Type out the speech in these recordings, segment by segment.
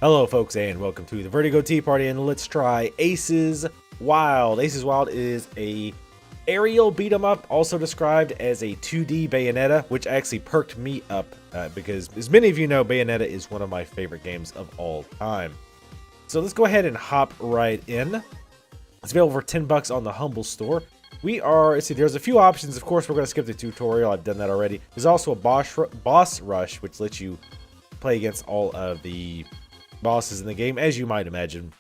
Hello folks and welcome to the Vertigo Tea Party, and let's try Aces Wild. Aces Wild is a aerial beat 'em up, also described as a 2D Bayonetta, which actually perked me up because as many of you know, Bayonetta is one of my favorite games of all time. So let's go ahead and hop right in. It's available for $10 on the Humble Store. Let's see, there's a few options. Of course, we're going to skip the tutorial. I've done that already. There's also a boss rush, which lets you play against all of the bosses in the game, as you might imagine.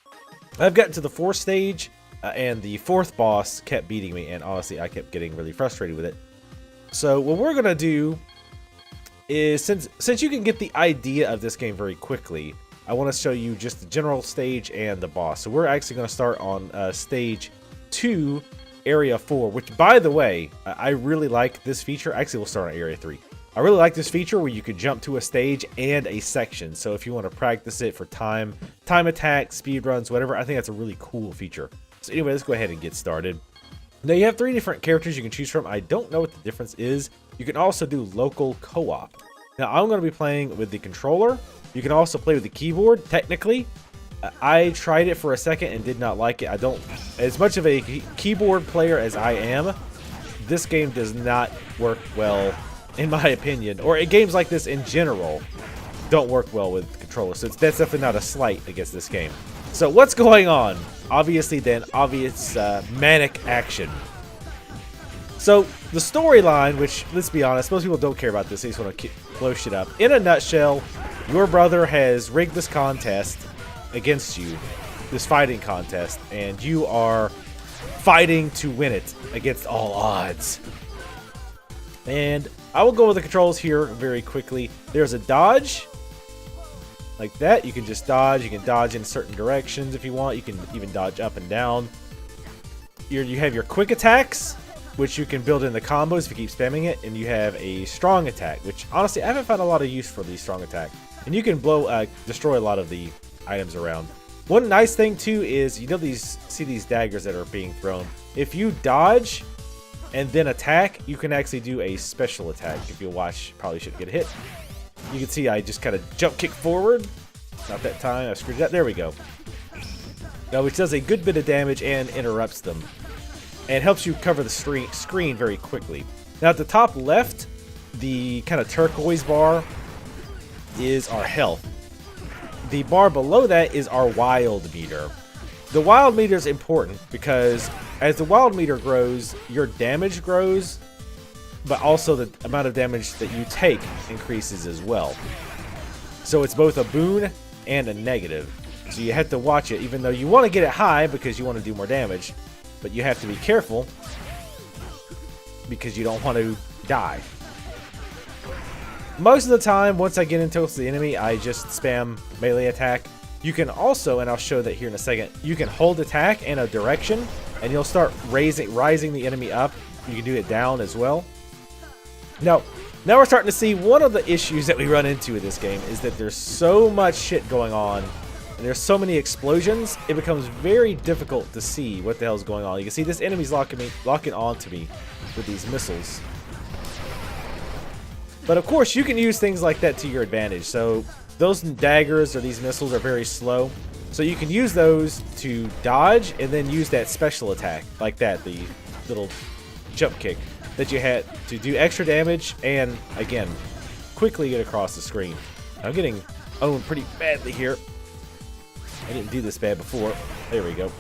I've gotten to the fourth stage, and the fourth boss kept beating me, and honestly, I kept getting really frustrated with it. So what we're going to do is, since you can get the idea of this game very quickly, I want to show you just the general stage and the boss. So we're actually going to start on stage 2, area 4, which, by the way, I really like this feature. Actually, we'll start on area 3. I really like this feature where you could jump to a stage and a section. So if you want to practice it for time attack, speed runs, whatever, I think that's a really cool feature. So anyway, let's go ahead and get started. Now you have 3 different characters you can choose from. I don't know what the difference is. You can also do local co-op. Now I'm going to be playing with the controller. You can also play with the keyboard, technically. I tried it for a second and did not like it. I don't, as much of a keyboard player as I am, this game does not work well, in my opinion, or games like this in general don't work well with controllers. So that's definitely not a slight against this game. So what's going on? Obviously, obvious manic action. So the storyline, which, let's be honest, most people don't care about this. They just want to blow shit up. In a nutshell, your brother has rigged this contest against you, this fighting contest, and you are fighting to win it against all odds. And I will go with the controls here very quickly. There's a dodge, like that. You can just dodge. You can dodge in certain directions if you want. You can even dodge up and down. You have your quick attacks, which you can build in the combos if you keep spamming it. And you have a strong attack, which honestly I haven't found a lot of use for the strong attack. And you can destroy a lot of the items around. One nice thing too is, you know, see these daggers that are being thrown. If you dodge and then attack, you can actually do a special attack. If you watch, probably should get hit. You can see I just kind of jump kick forward. Not that time, I screwed that. There we go. Now, which does a good bit of damage and interrupts them, and helps you cover the screen very quickly. Now at the top left, the kind of turquoise bar is our health. The bar below that is our wild meter. The wild meter is important because as the wild meter grows, your damage grows, but also the amount of damage that you take increases as well. So it's both a boon and a negative. So you have to watch it, even though you want to get it high because you want to do more damage, but you have to be careful because you don't want to die. Most of the time, once I get into the enemy, I just spam melee attack. You can also, and I'll show that here in a second, you can hold attack in a direction, and you'll start rising the enemy up. You can do it down as well. Now we're starting to see one of the issues that we run into with this game is that there's so much shit going on, and there's so many explosions, it becomes very difficult to see what the hell is going on. You can see this enemy's locking onto me with these missiles. But of course, you can use things like that to your advantage. So those daggers or these missiles are very slow. So you can use those to dodge and then use that special attack like that, the little jump kick that you had to do extra damage and, again, quickly get across the screen. I'm getting owned pretty badly here. I didn't do this bad before. There we go.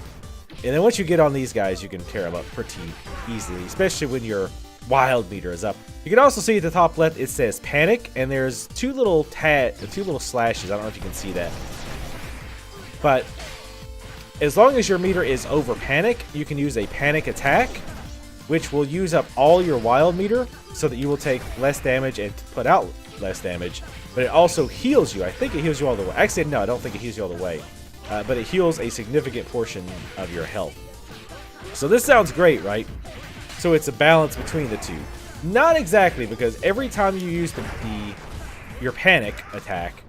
And then once you get on these guys, you can tear them up pretty easily, especially when your wild meter is up. You can also see at the top left it says panic, and there's two little slashes. I don't know if you can see that. But as long as your meter is over panic, you can use a panic attack, which will use up all your wild meter so that you will take less damage and put out less damage. But it also heals you. I think it heals you all the way. Actually, no, I don't think it heals you all the way. But it heals a significant portion of your health. So this sounds great, right? So it's a balance between the two. Not exactly, because every time you use your panic attack,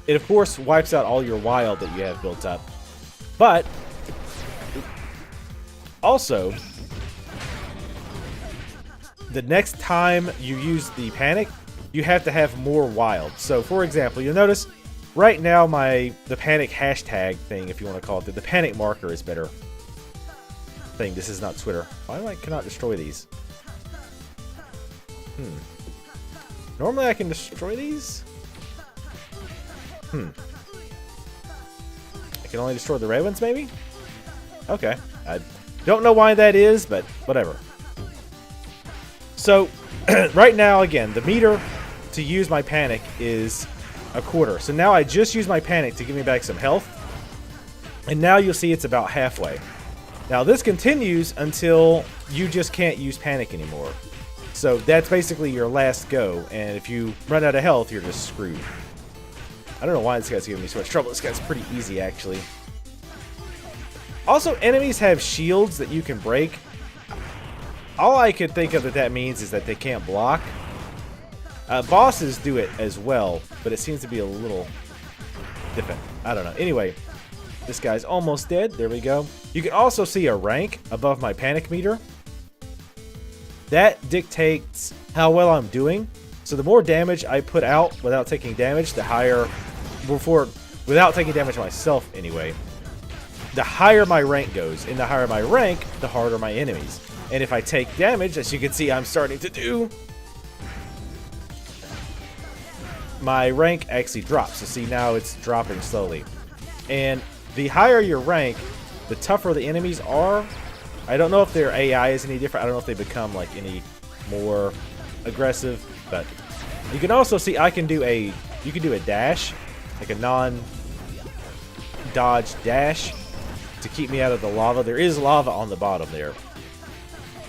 it of course wipes out all your wild that you have built up. But also, the next time you use the panic, you have to have more wild. So for example, you'll notice right now the panic hashtag thing, if you want to call it, the panic marker is better thing. This is not Twitter. Why cannot destroy these? Normally I can destroy these? I can only destroy the red ones, maybe? Okay. I don't know why that is, but whatever. So, right now, again, the meter to use my panic is a quarter. So now I just use my panic to give me back some health. And now you'll see it's about halfway. Now this continues until you just can't use panic anymore. So that's basically your last go. And if you run out of health, you're just screwed. I don't know why this guy's giving me so much trouble. This guy's pretty easy, actually. Also, enemies have shields that you can break. All I could think of that means is that they can't block. Bosses do it as well, but it seems to be a little different. I don't know. Anyway, this guy's almost dead. There we go. You can also see a rank above my panic meter. That dictates how well I'm doing. So the more damage I put out without taking damage, the higher, without taking damage myself anyway, the higher my rank goes. And the higher my rank, the harder my enemies. And if I take damage, as you can see I'm starting to do, my rank actually drops. So see, now it's dropping slowly. And the higher your rank, the tougher the enemies are. I don't know if their AI is any different. I don't know if they become like any more aggressive, but you can also see you can do a dash, like a non-dodge dash to keep me out of the lava. There is lava on the bottom there.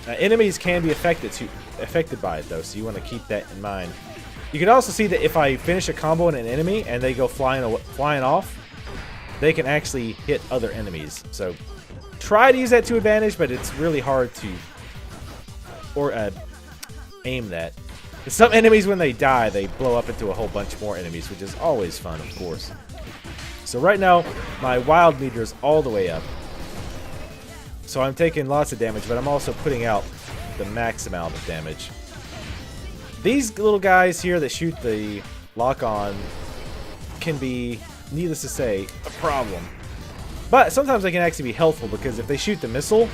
Enemies can be affected by it though, so you want to keep that in mind. You can also see that if I finish a combo on an enemy and they go flying off, they can actually hit other enemies. So try to use that to advantage, but it's really hard to aim that. Some enemies, when they die, they blow up into a whole bunch more enemies, which is always fun, of course. So right now, my wild meter is all the way up. So I'm taking lots of damage, but I'm also putting out the max amount of damage. These little guys here that shoot the lock-on can be, needless to say, a problem. But sometimes they can actually be helpful, because if they shoot the missile,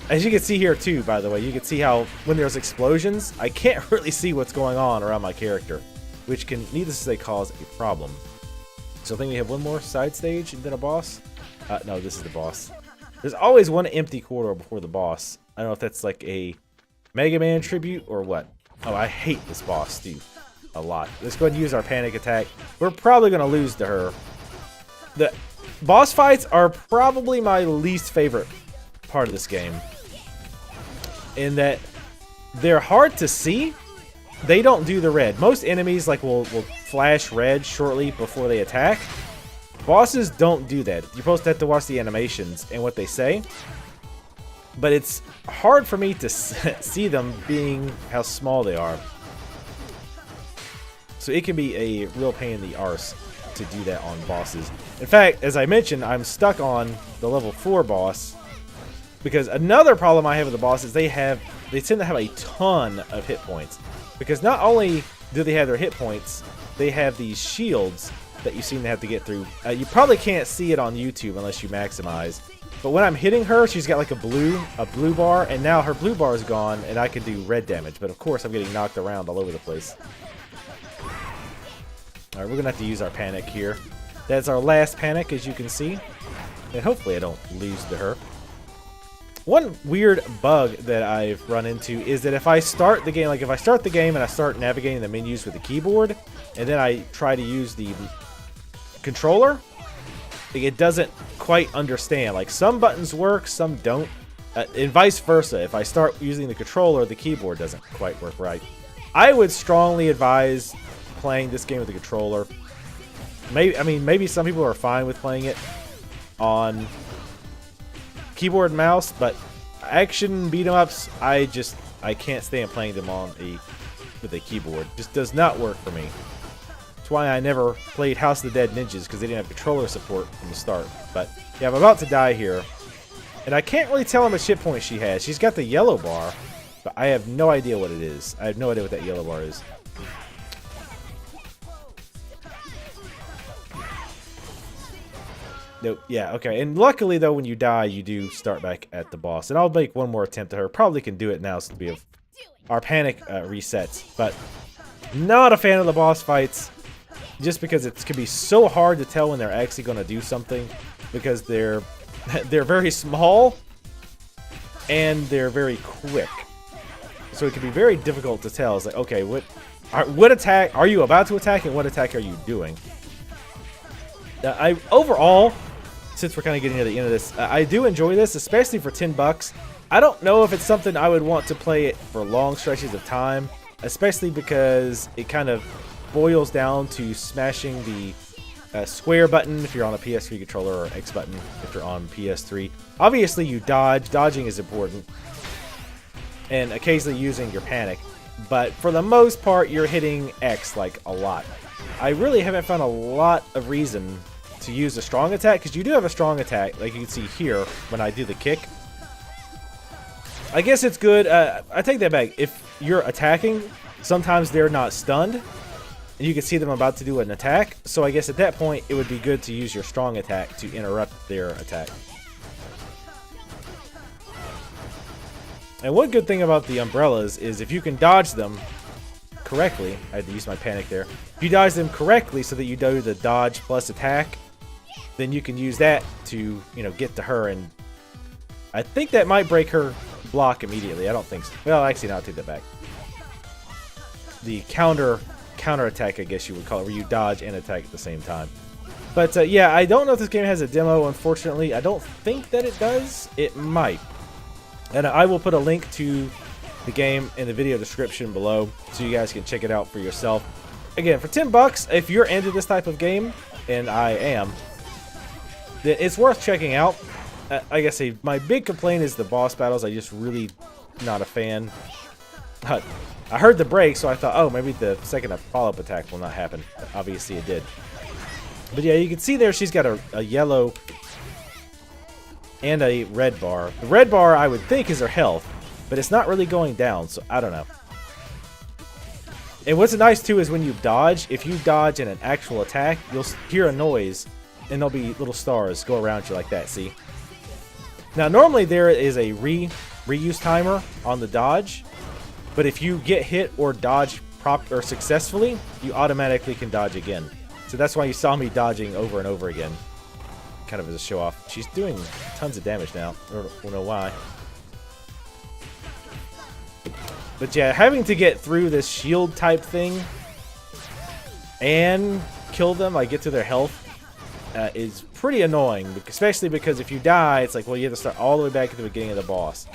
as you can see here too, by the way, you can see how when there's explosions, I can't really see what's going on around my character, which can, needless to say, cause a problem. So I think we have one more side stage and then a boss. No, this is the boss. There's always one empty corridor before the boss. I don't know if that's like a Mega Man tribute or what. Oh, I hate this boss, dude. A lot. Let's go ahead and use our panic attack. We're probably going to lose to her. The boss fights are probably my least favorite part of this game. In that they're hard to see. They don't do the red. Most enemies will flash red shortly before they attack. Bosses don't do that. You're supposed to have to watch the animations and what they say. But it's hard for me to see them being how small they are. So it can be a real pain in the arse to do that on bosses. In fact, as I mentioned, I'm stuck on the level 4 boss. Because another problem I have with the boss is they tend to have a ton of hit points. Because not only do they have their hit points, they have these shields that you seem to have to get through. You probably can't see it on YouTube unless you maximize. But when I'm hitting her, she's got like a blue bar, and now her blue bar is gone, and I can do red damage. But of course, I'm getting knocked around all over the place. Alright, we're going to have to use our panic here. That's our last panic, as you can see. And hopefully I don't lose to her. One weird bug that I've run into is that if I start the game, if I start the game and I start navigating the menus with the keyboard, and then I try to use the controller, it doesn't quite understand. Like, some buttons work, some don't, and vice versa. If I start using the controller, the keyboard doesn't quite work right. I would strongly advise playing this game with the controller. Maybe some people are fine with playing it on keyboard and mouse, but action beat 'em ups, I can't stand playing them with a keyboard. Just does not work for me. That's why I never played House of the Dead Ninjas, because they didn't have controller support from the start. But yeah, I'm about to die here, and I can't really tell how much hit points she has. She's got the yellow bar, but I have no idea what it is. I have no idea what that yellow bar is. Nope. Yeah, okay. And luckily, though, when you die, you do start back at the boss. And I'll make one more attempt at her. Probably can do it now since we have our panic resets. But not a fan of the boss fights. Just because it can be so hard to tell when they're actually going to do something. Because they're very small. And they're very quick. So it can be very difficult to tell. It's like, okay, what attack are you about to attack? And what attack are you doing? Overall, since we're kind of getting to the end of this, I do enjoy this, especially for $10. I don't know if it's something I would want to play it for long stretches of time, especially because it kind of boils down to smashing the square button if you're on a PS3 controller, or X button if you're on PS3. Obviously, you dodge. Dodging is important, and occasionally using your panic. But for the most part, you're hitting X like a lot. I really haven't found a lot of reason to use a strong attack, because you do have a strong attack, like you can see here when I do the kick. I guess it's good. I take that back. If you're attacking, sometimes they're not stunned, and you can see them about to do an attack. So I guess at that point, it would be good to use your strong attack to interrupt their attack. And one good thing about the umbrellas is if you can dodge them correctly, I had to use my panic there. If you dodge them correctly so that you do the dodge plus attack, then you can use that to, get to her, and I think that might break her block immediately. I don't think so. Well, actually, no, I'll take that back. The counter attack, I guess you would call it, where you dodge and attack at the same time. But yeah, I don't know if this game has a demo, unfortunately. I don't think that it does. It might. And I will put a link to the game in the video description below so you guys can check it out for yourself. Again, for $10, if you're into this type of game, and I am, then it's worth checking out. Like I say, my big complaint is the boss battles. I just really not a fan. I heard the break, so I thought, oh, maybe the second follow-up attack will not happen. But obviously it did. But yeah, you can see there she's got a yellow and a red bar. The red bar, I would think, is her health, but it's not really going down, so I don't know. And what's nice, too, is when you dodge, if you dodge in an actual attack, you'll hear a noise, and there'll be little stars go around you like that, see? Now, normally there is a reuse timer on the dodge, but if you get hit or dodge successfully, you automatically can dodge again. So that's why you saw me dodging over and over again, kind of as a show off. She's doing tons of damage now. I don't know why. But yeah, having to get through this shield type thing and kill them, like get to their health, is pretty annoying. Especially because if you die, it's like, well, you have to start all the way back at the beginning of the boss.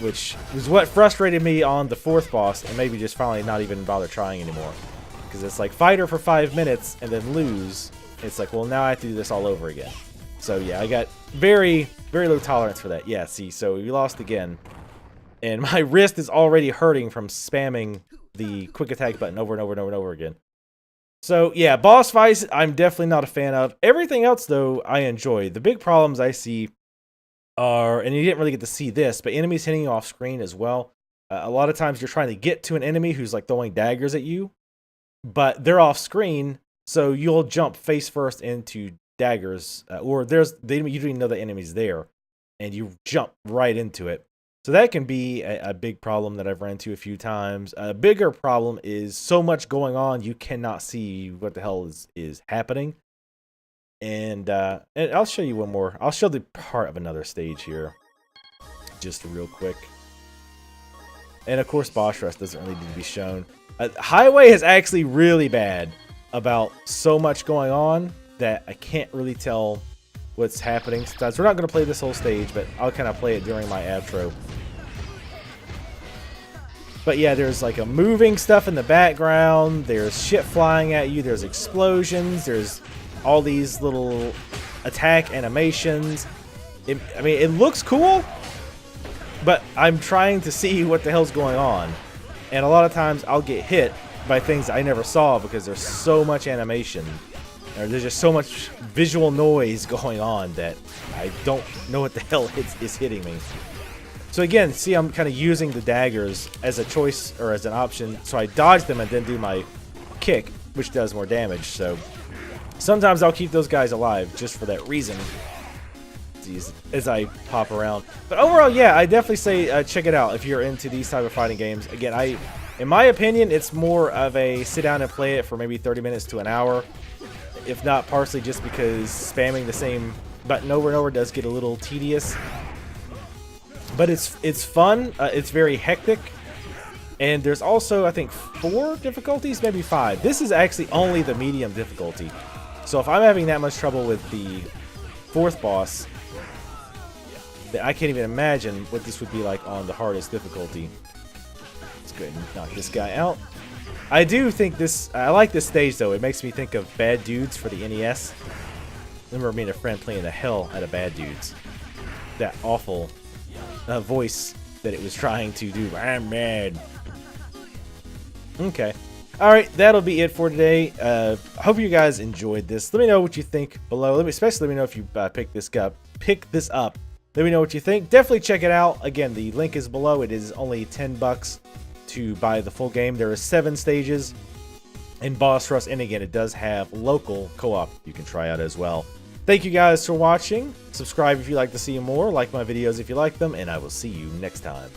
Which was what frustrated me on the 4th boss, and maybe just finally not even bother trying anymore. Because it's like, fight her for 5 minutes and then lose. It's like, well, now I have to do this all over again. So yeah, I got very, very low tolerance for that. Yeah, see, so we lost again. And my wrist is already hurting from spamming the quick attack button over and over and over and over again. So yeah, boss fights, I'm definitely not a fan of. Everything else, though, I enjoy. The big problems I see are, and you didn't really get to see this, but enemies hitting you off screen as well. A lot of times you're trying to get to an enemy who's like throwing daggers at you, but they're off screen, so you'll jump face first into daggers, or you don't even know the enemy's there, and you jump right into it. So that can be a big problem that I've run into a few times. A bigger problem is so much going on, you cannot see what the hell is happening. And I'll show you one more. I'll show the part of another stage here, just real quick. And of course, boss rush doesn't really need to be shown. Highway is actually really bad about so much going on that I can't really tell what's happening. Sometimes we're not going to play this whole stage, but I'll kind of play it during my outro. But yeah, there's like a moving stuff in the background. There's shit flying at you. There's explosions. There's all these little attack animations. I mean, it looks cool, but I'm trying to see what the hell's going on. And a lot of times I'll get hit by things I never saw because there's so much animation. Or there's just so much visual noise going on that I don't know what the hell is hitting me. So again, see, I'm kind of using the daggers as a choice or as an option. So I dodge them and then do my kick, which does more damage. So Sometimes I'll keep those guys alive just for that reason. As I pop around. But overall, yeah, I definitely say check it out if you're into these type of fighting games. Again, in my opinion, it's more of a sit down and play it for maybe 30 minutes to an hour. If not partially just because spamming the same button over and over does get a little tedious. But it's fun. It's very hectic. And there's also, I think, 4 difficulties, maybe 5. This is actually only the medium difficulty. So if I'm having that much trouble with the 4th boss, I can't even imagine what this would be like on the hardest difficulty. Let's go ahead and knock this guy out. I do think this... I like this stage, though. It makes me think of Bad Dudes for the NES. I remember me and a friend playing the hell out of Bad Dudes. That awful voice that it was trying to do. I'm mad. Okay. Alright, that'll be it for today. Hope you guys enjoyed this. Let me know what you think below. Especially let me know if you pick this up. Let me know what you think. Definitely check it out. Again, the link is below. It is only $10 to buy the full game. There are 7 stages in Boss Rush, and again, it does have local co-op you can try out as well. Thank you guys for watching. Subscribe if you'd like to see more. Like my videos if you like them, and I will see you next time.